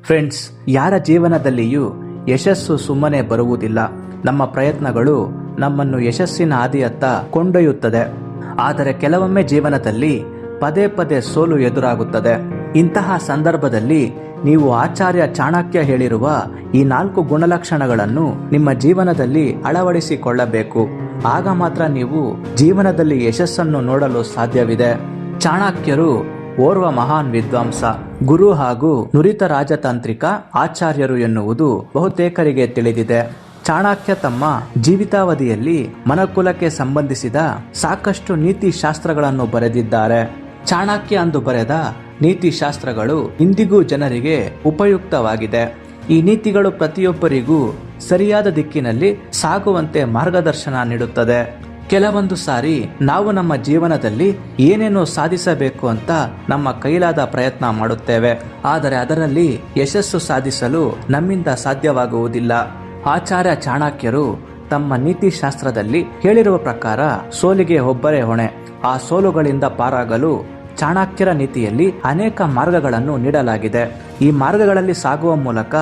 Friends, ಯಾರ ಜೀವನದಲ್ಲಿಯೂ ಯಶಸ್ಸು ಸುಮ್ಮನೆ ಬರುವುದಿಲ್ಲ. ನಮ್ಮ ಪ್ರಯತ್ನಗಳು ನಮ್ಮನ್ನು ಯಶಸ್ಸಿನ ಹಾದಿಯತ್ತ ಕೊಂಡೊಯ್ಯುತ್ತದೆ. ಆದರೆ ಕೆಲವೊಮ್ಮೆ ಜೀವನದಲ್ಲಿ ಪದೇ ಪದೇ ಸೋಲು ಎದುರಾಗುತ್ತದೆ. ಇಂತಹ ಸಂದರ್ಭದಲ್ಲಿ ನೀವು ಆಚಾರ್ಯ ಚಾಣಕ್ಯ ಹೇಳಿರುವ ಈ 4 ಗುಣಲಕ್ಷಣಗಳನ್ನು ನಿಮ್ಮ ಜೀವನದಲ್ಲಿ ಅಳವಡಿಸಿಕೊಳ್ಳಬೇಕು. ಆಗ ಮಾತ್ರ ನೀವು ಜೀವನದಲ್ಲಿ ಯಶಸ್ಸನ್ನು ನೋಡಲು ಸಾಧ್ಯವಿದೆ. ಚಾಣಕ್ಯರು ಓರ್ವ ಮಹಾನ್ ವಿದ್ವಾಂಸ, ಗುರು ಹಾಗೂ ನುರಿತ ರಾಜತಾಂತ್ರಿಕ ಆಚಾರ್ಯರು ಎನ್ನುವುದು ಬಹುತೇಕರಿಗೆ ತಿಳಿದಿದೆ. ಚಾಣಕ್ಯ ತಮ್ಮ ಜೀವಿತಾವಧಿಯಲ್ಲಿ ಮನುಕುಲಕ್ಕೆ ಸಂಬಂಧಿಸಿದ ಸಾಕಷ್ಟು ನೀತಿ ಶಾಸ್ತ್ರಗಳನ್ನು ಬರೆದಿದ್ದಾರೆ. ಚಾಣಕ್ಯ ಅಂದು ಬರೆದ ನೀತಿ ಶಾಸ್ತ್ರಗಳು ಇಂದಿಗೂ ಜನರಿಗೆ ಉಪಯುಕ್ತವಾಗಿದೆ. ಈ ನೀತಿಗಳು ಪ್ರತಿಯೊಬ್ಬರಿಗೂ ಸರಿಯಾದ ದಿಕ್ಕಿನಲ್ಲಿ ಸಾಗುವಂತೆ ಮಾರ್ಗದರ್ಶನ ನೀಡುತ್ತದೆ. ಕೆಲವೊಂದು ಸಾರಿ ನಾವು ನಮ್ಮ ಜೀವನದಲ್ಲಿ ಏನೇನೋ ಸಾಧಿಸಬೇಕು ಅಂತ ನಮ್ಮ ಕೈಲಾದ ಪ್ರಯತ್ನ ಮಾಡುತ್ತೇವೆ. ಆದರೆ ಅದರಲ್ಲಿ ಯಶಸ್ಸು ಸಾಧಿಸಲು ನಮ್ಮಿಂದ ಸಾಧ್ಯವಾಗುವುದಿಲ್ಲ. ಆಚಾರ್ಯ ಚಾಣಕ್ಯರು ತಮ್ಮ ನೀತಿ ಶಾಸ್ತ್ರದಲ್ಲಿ ಹೇಳಿರುವ ಪ್ರಕಾರ ಸೋಲಿಗೆ ಒಬ್ಬರೇ ಹೊಣೆ. ಆ ಸೋಲುಗಳಿಂದ ಪಾರಾಗಲು ಚಾಣಕ್ಯರ ನೀತಿಯಲ್ಲಿ ಅನೇಕ ಮಾರ್ಗಗಳನ್ನು ನೀಡಲಾಗಿದೆ. ಈ ಮಾರ್ಗಗಳಲ್ಲಿ ಸಾಗುವ ಮೂಲಕ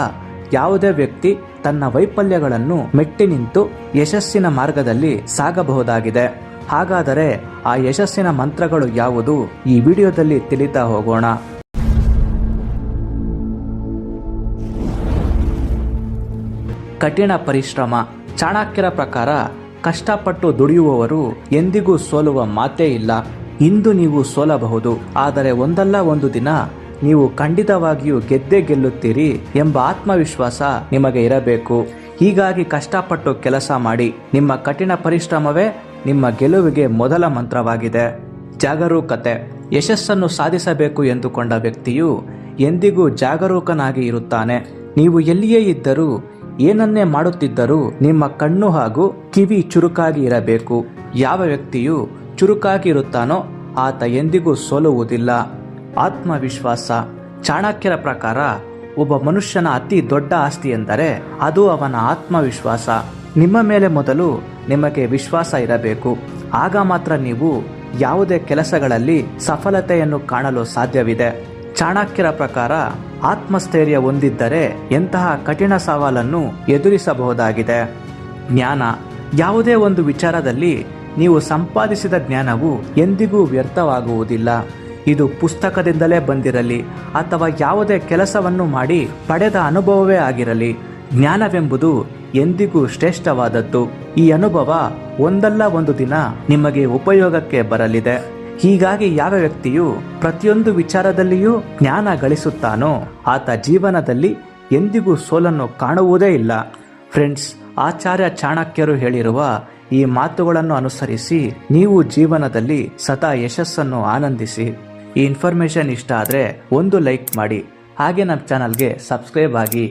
ಯಾವುದೇ ವ್ಯಕ್ತಿ ತನ್ನ ವೈಫಲ್ಯಗಳನ್ನು ಮೆಟ್ಟಿ ನಿಂತು ಯಶಸ್ಸಿನ ಮಾರ್ಗದಲ್ಲಿ ಸಾಗಬಹುದಾಗಿದೆ. ಹಾಗಾದರೆ ಆ ಯಶಸ್ಸಿನ ಮಂತ್ರಗಳು ಯಾವುದು? ಈ ವಿಡಿಯೋದಲ್ಲಿ ತಿಳಿತಾ ಹೋಗೋಣ. ಕಠಿಣ ಪರಿಶ್ರಮ. ಚಾಣಕ್ಯರ ಪ್ರಕಾರ ಕಷ್ಟಪಟ್ಟು ದುಡಿಯುವವರು ಎಂದಿಗೂ ಸೋಲುವ ಮಾತೇ ಇಲ್ಲ. ಇಂದು ನೀವು ಸೋಲಬಹುದು, ಆದರೆ ಒಂದಲ್ಲ ಒಂದು ದಿನ ನೀವು ಖಂಡಿತವಾಗಿಯೂ ಗೆದ್ದೇ ಗೆಲ್ಲುತ್ತೀರಿ ಎಂಬ ಆತ್ಮವಿಶ್ವಾಸ ನಿಮಗೆ ಇರಬೇಕು. ಹೀಗಾಗಿ ಕಷ್ಟಪಟ್ಟು ಕೆಲಸ ಮಾಡಿ. ನಿಮ್ಮ ಕಠಿಣ ಪರಿಶ್ರಮವೇ ನಿಮ್ಮ ಗೆಲುವಿಗೆ ಮೊದಲ ಮಂತ್ರವಾಗಿದೆ. ಜಾಗರೂಕತೆ. ಯಶಸ್ಸನ್ನು ಸಾಧಿಸಬೇಕು ಎಂದುಕೊಂಡ ವ್ಯಕ್ತಿಯು ಎಂದಿಗೂ ಜಾಗರೂಕನಾಗಿ ಇರುತ್ತಾನೆ. ನೀವು ಎಲ್ಲಿಯೇ ಇದ್ದರೂ, ಏನನ್ನೇ ಮಾಡುತ್ತಿದ್ದರೂ ನಿಮ್ಮ ಕಣ್ಣು ಹಾಗೂ ಕಿವಿ ಚುರುಕಾಗಿ ಇರಬೇಕು. ಯಾವ ವ್ಯಕ್ತಿಯು ಚುರುಕಾಗಿ ಇರುತ್ತಾನೋ ಆತ ಎಂದಿಗೂ ಸೋಲುವುದಿಲ್ಲ. ಆತ್ಮವಿಶ್ವಾಸ. ಚಾಣಕ್ಯರ ಪ್ರಕಾರ ಒಬ್ಬ ಮನುಷ್ಯನ ಅತಿ ದೊಡ್ಡ ಆಸ್ತಿ ಎಂದರೆ ಅದು ಅವನ ಆತ್ಮವಿಶ್ವಾಸ. ನಿಮ್ಮ ಮೇಲೆ ಮೊದಲು ನಿಮಗೆ ವಿಶ್ವಾಸ ಇರಬೇಕು. ಆಗ ಮಾತ್ರ ನೀವು ಯಾವುದೇ ಕೆಲಸಗಳಲ್ಲಿ ಸಫಲತೆಯನ್ನು ಕಾಣಲು ಸಾಧ್ಯವಿದೆ. ಚಾಣಕ್ಯರ ಪ್ರಕಾರ ಆತ್ಮಸ್ಥೈರ್ಯ ಹೊಂದಿದ್ದರೆ ಎಂತಹ ಕಠಿಣ ಸವಾಲನ್ನು ಎದುರಿಸಬಹುದಾಗಿದೆ. ಜ್ಞಾನ. ಯಾವುದೇ ಒಂದು ವಿಚಾರದಲ್ಲಿ ನೀವು ಸಂಪಾದಿಸಿದ ಜ್ಞಾನವು ಎಂದಿಗೂ ವ್ಯರ್ಥವಾಗುವುದಿಲ್ಲ. ಇದು ಪುಸ್ತಕದಿಂದಲೇ ಬಂದಿರಲಿ ಅಥವಾ ಯಾವುದೇ ಕೆಲಸವನ್ನು ಮಾಡಿ ಪಡೆದ ಅನುಭವವೇ ಆಗಿರಲಿ, ಜ್ಞಾನವೆಂಬುದು ಎಂದಿಗೂ ಶ್ರೇಷ್ಠವಾದದ್ದು. ಈ ಅನುಭವ ಒಂದಲ್ಲ ಒಂದು ದಿನ ನಿಮಗೆ ಉಪಯೋಗಕ್ಕೆ ಬರಲಿದೆ. ಹೀಗಾಗಿ ಯಾವ ವ್ಯಕ್ತಿಯು ಪ್ರತಿಯೊಂದು ವಿಚಾರದಲ್ಲಿಯೂ ಜ್ಞಾನ ಗಳಿಸುತ್ತಾನೋ ಆತ ಜೀವನದಲ್ಲಿ ಎಂದಿಗೂ ಸೋಲನ್ನು ಕಾಣುವುದೇ ಇಲ್ಲ. ಫ್ರೆಂಡ್ಸ್, ಆಚಾರ್ಯ ಚಾಣಕ್ಯರು ಹೇಳಿರುವ ಈ ಮಾತುಗಳನ್ನು ಅನುಸರಿಸಿ ನೀವು ಜೀವನದಲ್ಲಿ ಸದಾ ಯಶಸ್ಸನ್ನು ಆನಂದಿಸಿ. ಈ ಇನ್ಫಾರ್ಮೇಶನ್ ಇಷ್ಟ ಆದರೆ ಒಂದು ಲೈಕ್ ಮಾಡಿ, ಹಾಗೆ ನಮ್ಮ ಚಾನಲ್ಗೆ ಸಬ್ಸ್ಕ್ರೈಬ್ ಆಗಿ.